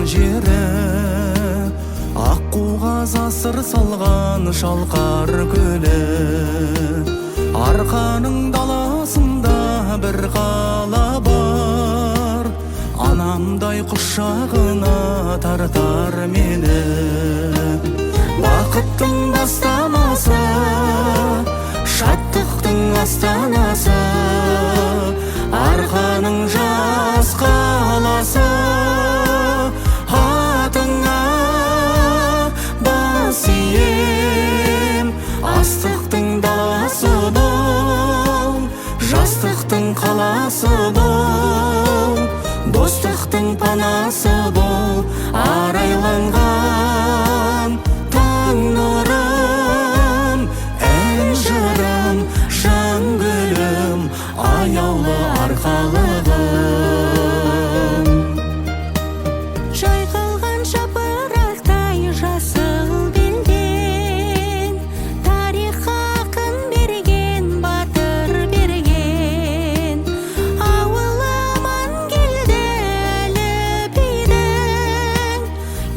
жері, аққуға асыр салған шалқар көлі. Арқаның даласында бір қала бар, анамдай құшағына тартар мені. Бақыттың бастамасы, шаттықтың астанасы, арқаның жас қаласы. Атыңа бас ием, астықтың даласы бол, жастықтың қаласы бол, достықтың панасы бол. Арайланған таң нұрым, ән жырым, жан гүлім, аяулы арқалығым. Жайқалған жапырақтай жасыл белден, тарихқа ақын берген, батыр берген. Ауылы аман келді әліпбидің,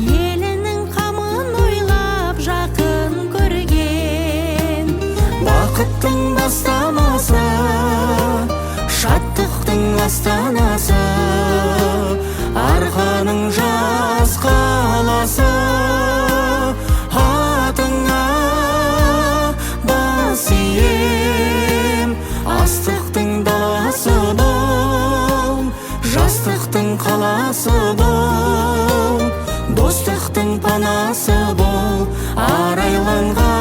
елінің қамын ойлап жақын көрген. Бақыттың бастамасы, шаттықтың астанасы, арқаның жас қаласы. Атыңа бас ием, астықтың даласы бол, жастықтың қаласы бол, достықтың панасы бол. Арайланған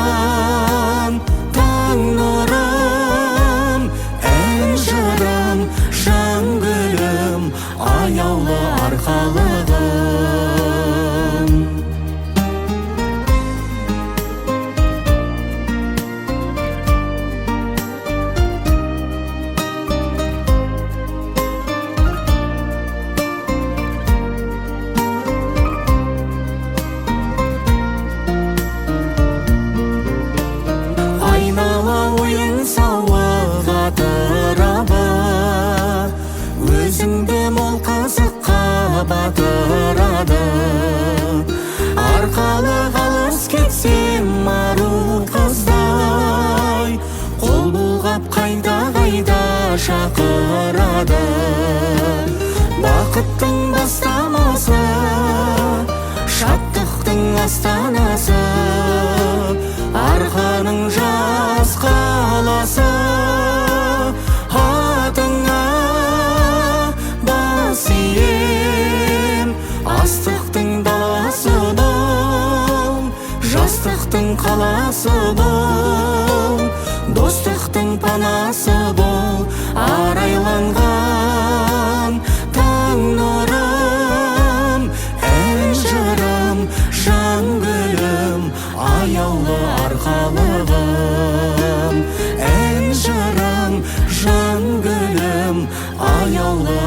таң нұрым, ән жырым, жан гүлім, аяулы арқалығым. Айнала ойын сауық атырабы, өзіңді мол қызыққа батырады. Арқалық алыс кетсем ару қыздай, қол бұлғап қайда шақырады. Бақыттың бастамасы, шаттықтың астанасы, арқаның жас қаласы. Атыңа бас ием, астықтың даласы бол, жастықтың қаласы бол, достықтың панасы бол. Арайланған таң нұрым, ән жырым, жан гүлім, аяулы арқалығым. Ән жырым, жан гүлім, аяулы